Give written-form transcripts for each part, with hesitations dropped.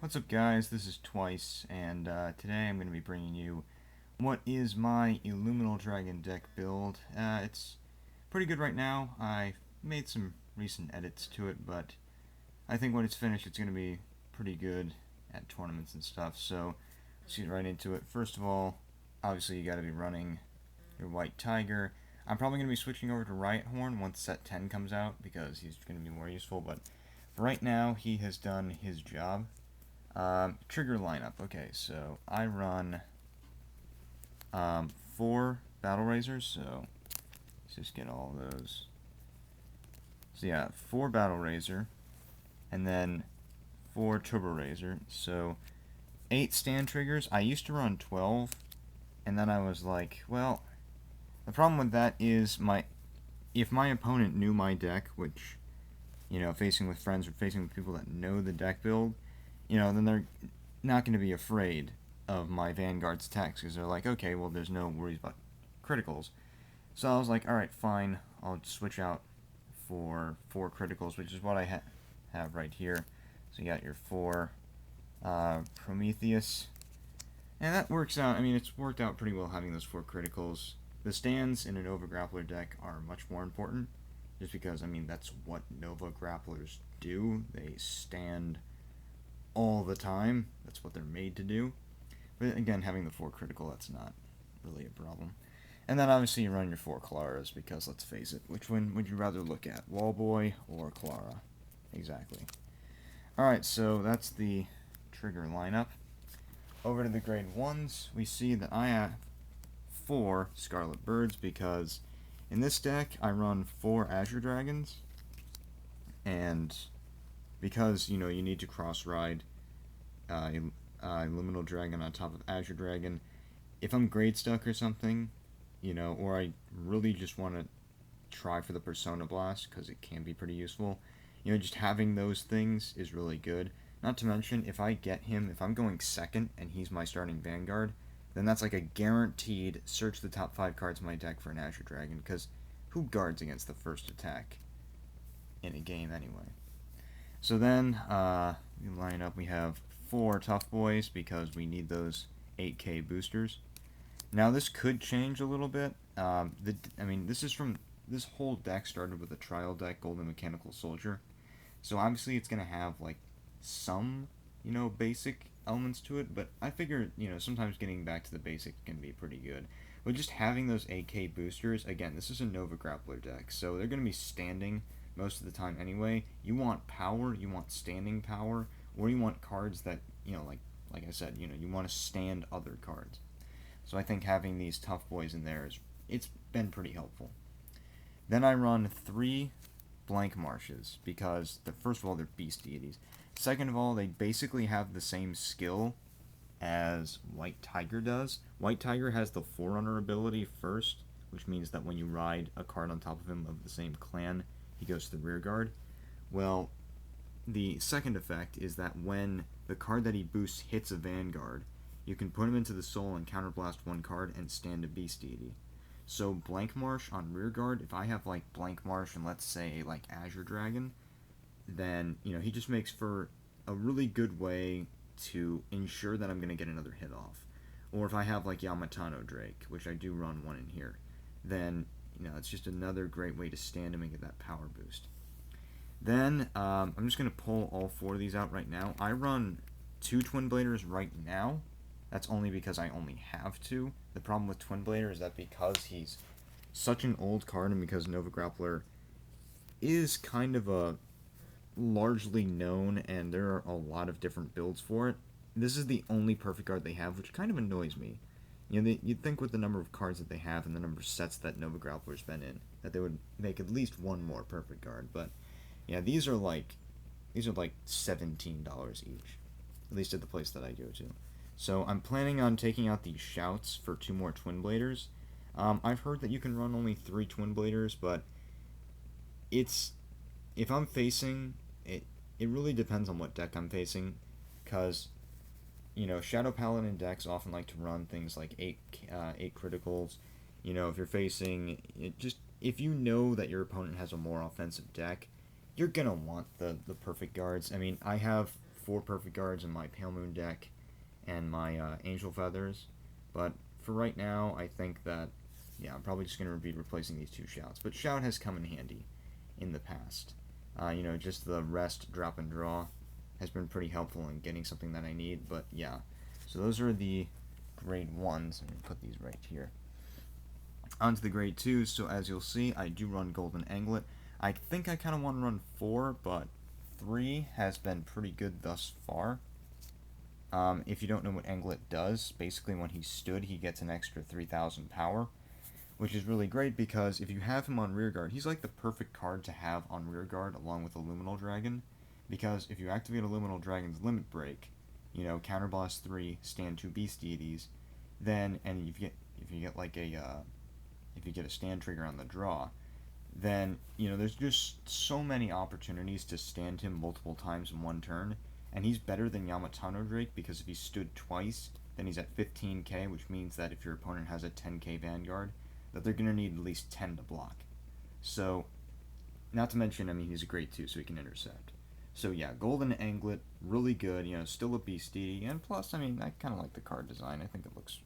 What's up, guys? This is Twice, and today I'm going to be bringing you what is my Illuminal Dragon deck build. It's pretty good right now. I made some recent edits to it, but I think when it's finished, it's going to be pretty good at tournaments and stuff. So let's get right into it. First of all, obviously you got to be running your White Tiger. I'm probably going to be switching over to Riot Horn once set 10 comes out because he's going to be more useful. But for right now, he has done his job. Trigger lineup. Okay, so I run 4 Battle Razors, so let's just get all those. So yeah, 4 Battle Razor, and then 4 Turbo Razor, so 8 stand triggers. I used to run 12, and then I was like, well, the problem with that is if my opponent knew my deck, which, facing with friends or facing with people that know the deck build, then they're not going to be afraid of my Vanguard's attacks because they're like, okay, well, there's no worries about criticals. So I was like, alright, fine, I'll switch out for 4 criticals, which is what I have right here. So you got your 4 Prometheus, and that works out. I mean, it's worked out pretty well having those 4 criticals. The stands in a Nova Grappler deck are much more important, just because, I mean, that's what Nova Grapplers do. They stand all the time. That's what they're made to do. But again, having the 4 critical, that's not really a problem. And then obviously you run your 4 Claras, because let's face it, which one would you rather look at? Wallboy or Clara? Exactly. Alright, so that's the trigger lineup. Over to the grade 1s, we see that I have 4 Scarlet Birds, because in this deck I run 4 Azure Dragons, and because, you need to cross-ride Illuminal Dragon on top of Azure Dragon, if I'm grade stuck or something, or I really just want to try for the Persona Blast, because it can be pretty useful, just having those things is really good. Not to mention, if I get him, if I'm going second and he's my starting Vanguard, then that's like a guaranteed search the top 5 cards in my deck for an Azure Dragon, because who guards against the first attack in a game anyway? So then, we line up, we have 4 Tough Boys, because we need those 8k boosters. Now, this could change a little bit. This whole deck started with a trial deck, Golden Mechanical Soldier. So obviously it's going to have, like, some, basic elements to it, but I figure, sometimes getting back to the basics can be pretty good. But just having those 8k boosters, again, this is a Nova Grappler deck, so they're going to be standing most of the time anyway. You want power, you want standing power, or you want cards that, like I said, you want to stand other cards. So I think having these Tough Boys in there it's been pretty helpful. Then I run 3 Blank Marshes, because first of all, they're Beast Deities. Second of all, they basically have the same skill as White Tiger does. White Tiger has the Forerunner ability first, which means that when you ride a card on top of him of the same clan, he goes to the rear guard. Well, the second effect is that when the card that he boosts hits a Vanguard, you can put him into the soul and counterblast 1 card and stand a Beast Deity. So Blank Marsh on rear guard, if I have like Blank Marsh and let's say like Azure Dragon, then he just makes for a really good way to ensure that I'm going to get another hit off. Or if I have like Yamatano Drake, which I do run 1 in here, then it's just another great way to stand him and get that power boost. Then I'm just going to pull all 4 of these out right now. I run 2 Twin Bladers right now. That's only because I only have 2. The problem with Twin Blader is that because he's such an old card and because Nova Grappler is kind of a largely known and there are a lot of different builds for it, this is the only perfect card they have, which kind of annoys me. You'd think with the number of cards that they have and the number of sets that Nova Grappler's been in, that they would make at least 1 more perfect card, but yeah, these are like $17 each, at least at the place that I go to. So I'm planning on taking out these shouts for 2 more Twin Bladers. I've heard that you can run only 3 Twin Bladers, but if I'm facing it, it really depends on what deck I'm facing, because Shadow Paladin decks often like to run things like 8 criticals. If you're facing if you know that your opponent has a more offensive deck, you're gonna want the perfect guards. I mean, I have 4 perfect guards in my Pale Moon deck and my Angel Feathers. But for right now, I think that, yeah, I'm probably just going to be replacing these 2 Shouts. But Shout has come in handy in the past. Just the rest, drop, and draw has been pretty helpful in getting something that I need. But yeah, so those are the grade 1s. I'm going to put these right here. On to the grade 2s. So as you'll see, I do run Golden Anglet. I think I kind of want to run 4, but 3 has been pretty good thus far. If you don't know what Anglet does, basically when he stood, he gets an extra 3,000 power, which is really great because if you have him on rearguard, he's like the perfect card to have on rearguard along with Illuminal Dragon, because if you activate Illuminal Dragon's Limit Break, Counterblast 3, stand 2 Beast Deities, then, and if you get a stand trigger on the draw, then, there's just so many opportunities to stand him multiple times in one turn, and he's better than Yamatano Drake because if he stood twice, then he's at 15k, which means that if your opponent has a 10k Vanguard, that they're going to need at least 10 to block. So, not to mention, he's a grade 2, so he can intercept. So yeah, Golden Anglet, really good, still a Beast Deity, and plus, I kind of like the card design. I think it looks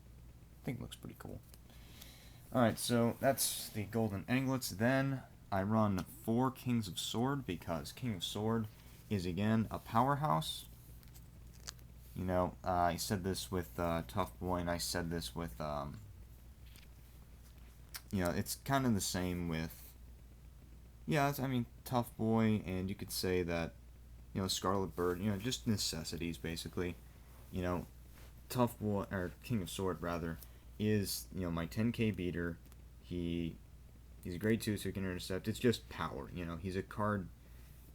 pretty cool. Alright, so that's the Golden Anglets. Then I run 4 Kings of Sword because King of Sword is, again, a powerhouse. I said this with Tough Boy, and I said this with, it's kind of the same with, Tough Boy, and you could say that, Scarlet Bird, just necessities, basically. Tough Boy, or King of Sword, rather, is, my 10k beater. He's a grade 2, so he can intercept. It's just power, he's a card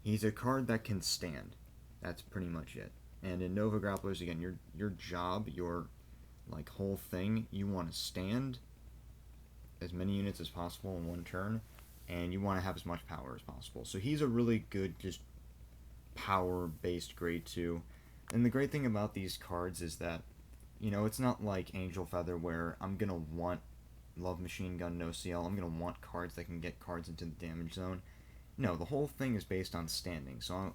that can stand. That's pretty much it. And in Nova Grapplers, again, your job, your, whole thing, you want to stand as many units as possible in one turn, and you want to have as much power as possible. So he's a really good, just power-based grade 2. And the great thing about these cards is that, it's not like Angel Feather where I'm going to want Love Machine Gun, no CL. I'm going to want cards that can get cards into the damage zone. No, the whole thing is based on standing. So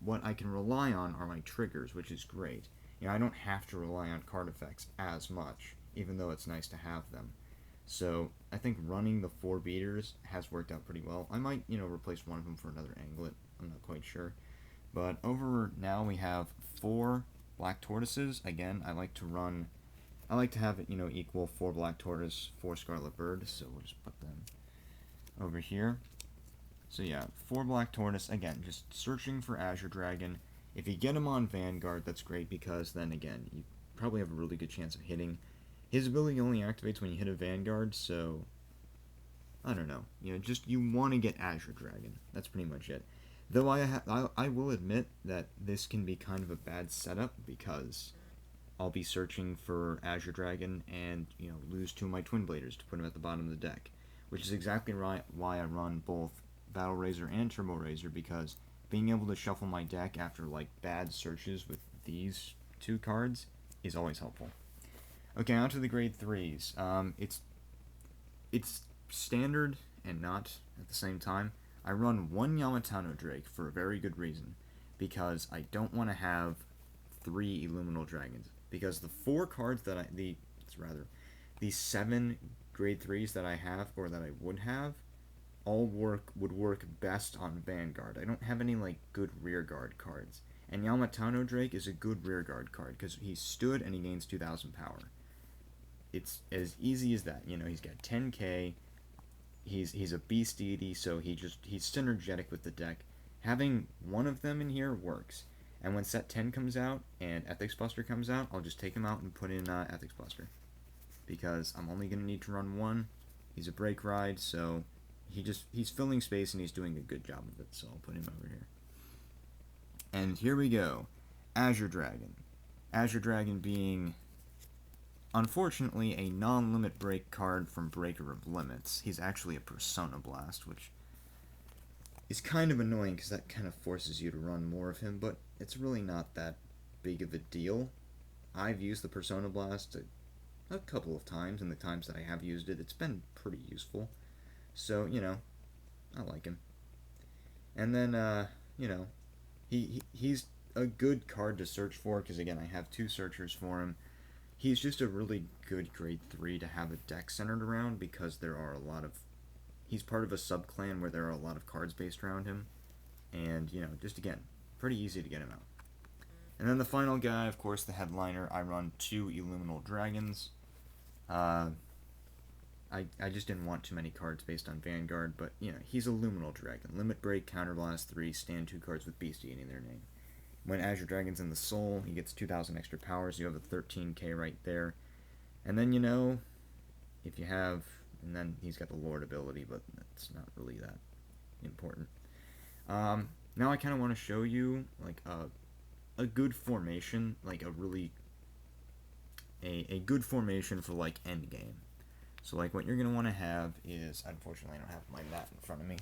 what I can rely on are my triggers, which is great. I don't have to rely on card effects as much, even though it's nice to have them. So I think running the 4 beaters has worked out pretty well. I might, replace one of them for another Anglet. I'm not quite sure. But over now we have 4 Black Tortoises. Again, I like to have it, equal 4 Black Tortoise, 4 Scarlet Bird. So we'll just put them over here. So yeah, 4 Black Tortoise. Again, just searching for Azure Dragon. If you get him on Vanguard, that's great because then again, you probably have a really good chance of hitting. His ability only activates when you hit a Vanguard, so I don't know. You want to get Azure Dragon. That's pretty much it. Though I will admit that this can be kind of a bad setup because I'll be searching for Azure Dragon and, lose 2 of my Twin Bladers to put them at the bottom of the deck, which is exactly why I run both Battle Razor and Turbo Razor, because being able to shuffle my deck after, bad searches with these 2 cards is always helpful. Okay, on to the grade 3s. It's standard and not at the same time. I run 1 Yamatano Drake for a very good reason, because I don't want to have 3 Illuminal Dragons, because the 4 cards that the 7 grade 3s that I have, or that I would have, all would work best on Vanguard. I don't have any, good rearguard cards. And Yamatano Drake is a good rearguard card, because he stood and he gains 2,000 power. It's as easy as that. He's got 10k, he's a Beast Deity, so he's synergetic with the deck. Having one of them in here works. And when set 10 comes out, and Ethics Buster comes out, I'll just take him out and put in Ethics Buster. Because I'm only going to need to run 1. He's a break ride, so he's filling space and he's doing a good job of it, so I'll put him over here. And here we go. Azure Dragon. Azure Dragon being, unfortunately, a non-limit break card from Breaker of Limits. He's actually a Persona Blast, which is kind of annoying because that kind of forces you to run more of him, but it's really not that big of a deal. I've used the Persona Blast a couple of times, and the times that I have used it, it's been pretty useful. So, I like him. And then, he's a good card to search for, because again, I have 2 searchers for him. He's just a really good grade 3 to have a deck centered around, because there are a lot of... He's part of a sub-clan where there are a lot of cards based around him. And, you know, just again, pretty easy to get him out. And then the final guy, of course, the headliner. I run 2 Illuminal Dragons. I just didn't want too many cards based on Vanguard, but, you know, he's a Illuminal Dragon. Limit Break, Counterblast 3, stand 2 cards with Beast Deity in their name. When Azure Dragon's in the Soul, he gets 2,000 extra power, so you have a 13k right there. And then, you know, if you have... And then he's got the Lord ability, but that's not really that important. Now I kind of want to show you, like, a good formation, like a really... A good formation for, like, endgame. So, like, what you're going to want to have is... Unfortunately, I don't have my mat in front of me,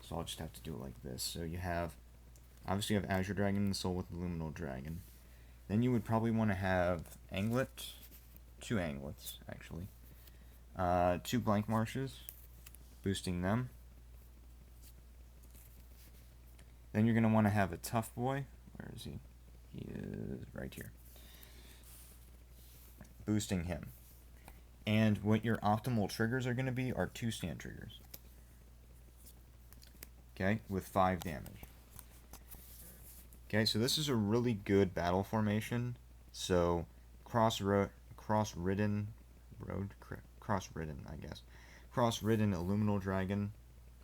so I'll just have to do it like this. So you have... Obviously, you have Azure Dragon in the Soul with Illuminal Dragon. Then you would probably want to have Anglet. 2 Anglets, actually. 2 Blank Marshes, boosting them. Then you're going to want to have a Tough Boy. Where is he? He is right here. Boosting him. And what your optimal triggers are going to be are 2 stand triggers. Okay, with 5 damage. Okay, so this is a really good battle formation. So, cross-ridden, I guess. Cross-ridden Illuminal Dragon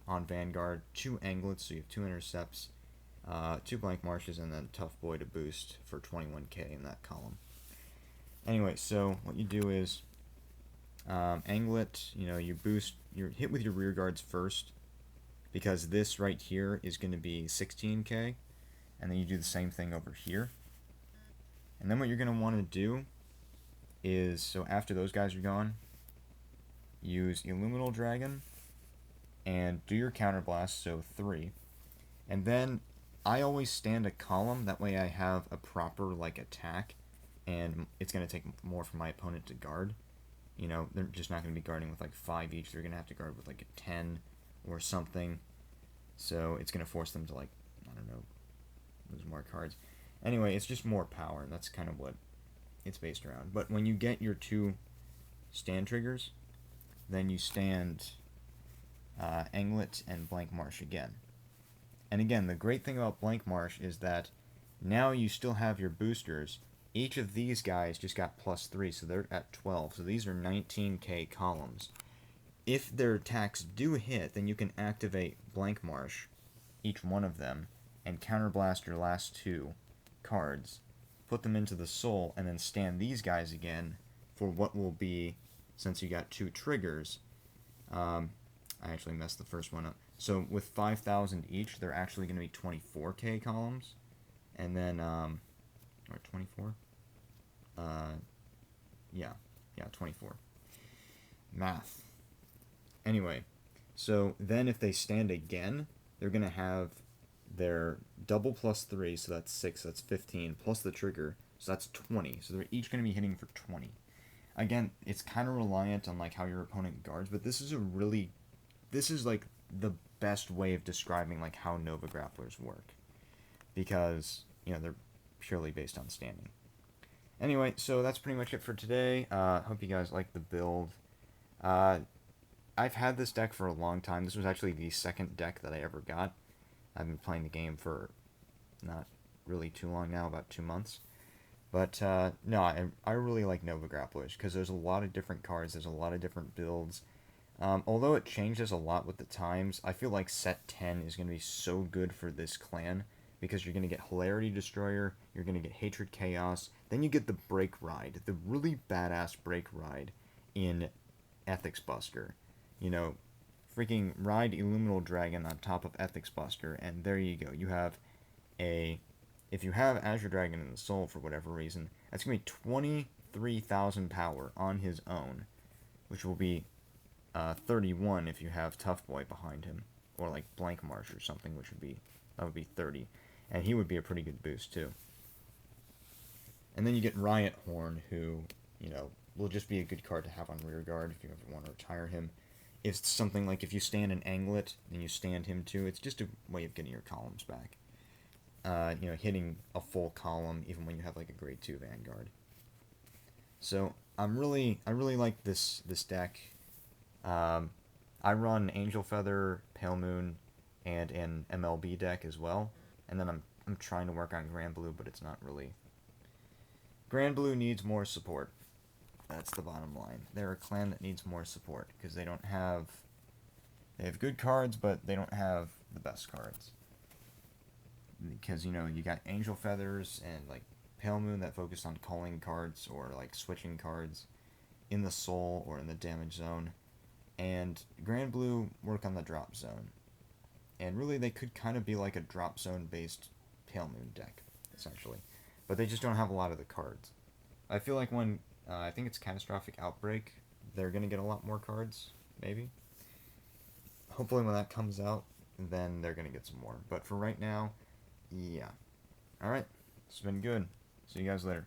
on Vanguard. 2 Anglets, so you have 2 Intercepts. 2 Blank Marshes, and then Tough Boy to boost for 21k in that column. Anyway, so what you do is... Anglet, you know, you hit with your rear guards first, because this right here is going to be 16k, and then you do the same thing over here. And then what you're going to want to do is, so after those guys are gone, use Illuminal Dragon, and do your Counterblast, so 3. And then, I always stand a column, that way I have a proper, like, attack, and it's going to take more for my opponent to guard. You know, they're just not going to be guarding with, like, 5 each, they're going to have to guard with, like, a 10 or something. So, it's going to force them to, like, I don't know, lose more cards. Anyway, it's just more power, and that's kind of what it's based around. But when you get your 2 stand triggers, then you stand Anglet and Blank Marsh again. And again, the great thing about Blank Marsh is that now you still have your boosters. Each of these guys just got +3, so they're at 12. So these are 19k columns. If their attacks do hit, then you can activate Blank Marsh, each one of them, and counterblast your last 2 cards, put them into the Soul, and then stand these guys again for what will be, since you got 2 triggers, I actually messed the first one up. So with 5,000 each, they're actually going to be 24k columns, and then, or 24? Yeah, 24. Math. Anyway, so then if they stand again, they're going to have their double +3, so that's 6, that's 15, plus the trigger, so that's 20. So they're each going to be hitting for 20. Again, it's kind of reliant on, like, how your opponent guards, but this is like the best way of describing, like, how Nova Grapplers work. Because, you know, they're purely based on standing. Anyway, so that's pretty much it for today. Hope you guys like the build. I've had this deck for a long time. This was actually the second deck that I ever got. I've been playing the game for not really too long now, about 2 months. But, no, I really like Nova Grapplers, because there's a lot of different cards, there's a lot of different builds. Although it changes a lot with the times, I feel like set 10 is going to be so good for this clan, because you're going to get Hilarity Destroyer, you're going to get Hatred Chaos, then you get the Break Ride, the really badass Break Ride in Ethics Buster. You know, freaking ride Illuminal Dragon on top of Ethics Buster, and there you go. You have a... If you have Azure Dragon in the Soul for whatever reason, that's going to be 23,000 power on his own, which will be 31 if you have Tough Boy behind him, or like Blank Marsh or something, which would be... That would be 30. And he would be a pretty good boost, too. And then you get Riot Horn, who, you know, will just be a good card to have on rearguard if you ever want to retire him. It's something like if you stand an Anglet, then you stand him too. It's just a way of getting your columns back. hitting a full column even when you have like a grade 2 vanguard. So I really like this deck. I run Angel Feather, Pale Moon, and an MLB deck as well. And then I'm trying to work on Grand Blue, but it's not really. Grand Blue needs more support. That's the bottom line. They're a clan that needs more support because they don't have. They have good cards, but they don't have the best cards. Because you got Angel Feathers and like Pale Moon that focus on calling cards or like switching cards in the soul or in the damage zone, and Grand Blue work on the drop zone. And really, they could kind of be like a drop zone based Pale Moon deck, essentially, but they just don't have a lot of the cards. I feel like when I think it's Catastrophic Outbreak, they're gonna get a lot more cards, maybe. Hopefully, when that comes out, then they're gonna get some more. But for right now, yeah. All right, it's been good. See you guys later.